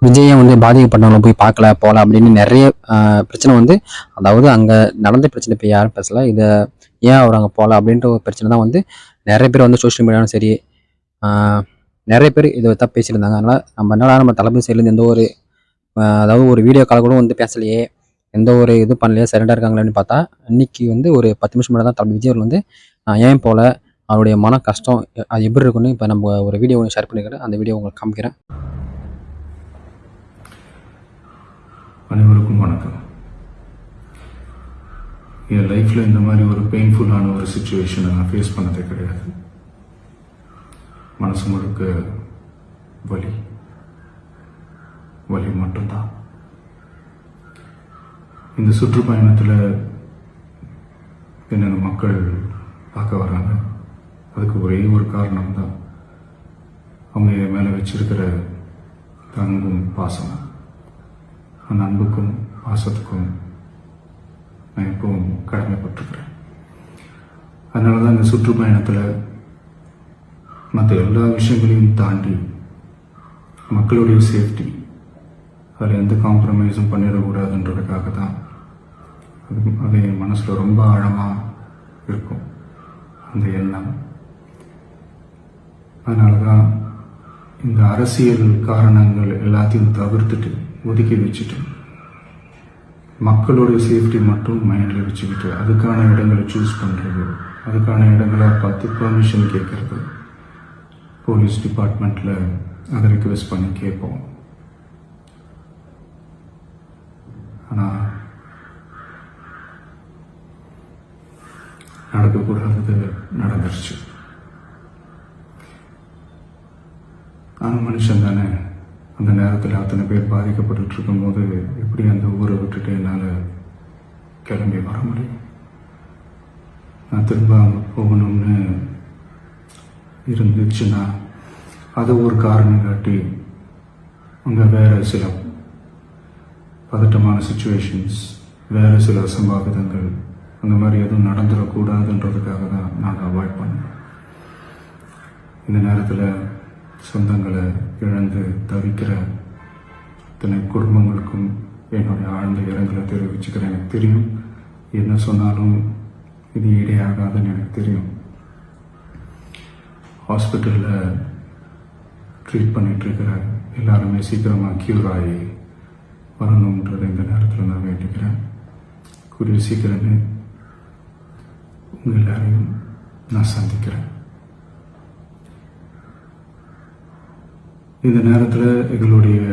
விஜயை வந்து பாதிக்கப்பட்டவங்களை போய் பார்க்கல போகல அப்படின்னு நிறைய பிரச்சனை வந்து, அதாவது அங்கே நடந்த பிரச்சனை இப்போ யாரும் பேசலை. இதை ஏன் அவர் அங்கே போகல அப்படின்ற ஒரு பிரச்சனை தான் வந்து நிறைய பேர் வந்து சோஷியல் மீடியாவும் சரி, நிறைய பேர் இதை தான் பேசியிருந்தாங்க. அதனால் நம்ம தளபதி சைட்லேருந்து எந்த ஒரு அதாவது ஒரு வீடியோ கால் கூட வந்து பேசலையே, எந்த ஒரு இது பண்ணலையே, சைலண்டாக இருக்காங்களேன்னு பார்த்தா, இன்னைக்கு வந்து ஒரு 10 நிமிஷம் முன்னாடி தான் தளபதி விஜய் அவர்கள் வந்து ஏன் போகல, அவருடைய மன கஷ்டம் அது எப்படி இருக்குன்னு இப்போ நம்ம ஒரு வீடியோ ஷேர் பண்ணிக்கிறேன். அந்த வீடியோ உங்களுக்கு காமிக்கிறேன். அனைவருக்கும் வணக்கம். என் லைஃப்பில் இந்த மாதிரி ஒரு பெயின்ஃபுல்லான ஒரு சுச்சுவேஷனை நான் ஃபேஸ் பண்ணதே கிடையாது. மனசு முழுக்க வலி வலி மட்டும்தான். இந்த சுற்றுப்பயணத்தில் என்னென்ன மக்கள் பார்க்க வராங்க, அதுக்கு ஒரே ஒரு காரணம் தான் அவங்க என் மேலே வச்சிருக்கிற அன்பும் பாசம். அந்த அன்புக்கும் பாசத்துக்கும் நான் எப்பவும் கடமைப்பட்டிருக்கிறேன். அதனால தான் இந்த சுற்றுப்பயணத்தில் மற்ற எல்லா விஷயங்களையும் தாண்டி மக்களுடைய சேஃப்டி, அதில் எந்த காம்ப்ரமைஸும் பண்ணிடக்கூடாதுன்றதுக்காக தான் அது என் மனசில் ரொம்ப ஆழமாக இருக்கும் அந்த எண்ணம். அதனால தான் இந்த அரசியல் காரணங்கள் எல்லாத்தையும் தவிர்த்துட்டு ஒதுக்கி வச்சுட்டு மக்களுடைய சேஃப்டி மட்டும் மைண்டில் வச்சுக்கிட்டு அதுக்கான இடங்களை சூஸ் பண்ணுறது, அதுக்கான இடங்களை பார்த்து பெர்மிஷன் கேட்கறது, போலீஸ் டிபார்ட்மெண்ட்டில் அதை ரிக்வெஸ்ட் பண்ணி கேட்போம். ஆனால் நடக்கக்கூடாதது நடந்துருச்சு. நான் மனுஷன் தானே. அந்த நேரத்தில் அத்தனை பேர் பாதிக்கப்பட்டு இருக்கும்போது எப்படி அந்த ஊரை விட்டுட்டு என்னால் கிளம்பி வர முடியும்? நான் திரும்ப அங்கே போகணும்னு இருந்துச்சுன்னா அதை ஒரு காரணம் காட்டி அங்கே வேறு சில பதட்டமான சுச்சுவேஷன்ஸ், வேறு சில அசம்பாவிதங்கள் அந்த மாதிரி எதுவும் நடந்துடக்கூடாதுன்றதுக்காக தான் நான் அவாய்ட் பண்ணேன். இந்த நேரத்தில் சொந்தங்களை இழந்து தவிக்கிற இத்தனை குடும்பங்களுக்கும் என்னுடைய ஆழ்ந்த இரங்கலை தெரிவிச்சுக்கிறேன். எனக்கு தெரியும், என்ன சொன்னாலும் இது ஈடையாகாதுன்னு எனக்கு தெரியும். ஹாஸ்பிட்டலில் ட்ரீட் பண்ணிகிட்ருக்கிற எல்லாருமே சீக்கிரமாக க்யூர் ஆகி வரணுன்றதை இந்த நேரத்தில் நான் வேண்டிக்கிறேன். கூடிய சீக்கிரமே உங்கள் எல்லாரையும் நான் சந்திக்கிறேன். இந்த நேரத்தில் எங்களுடைய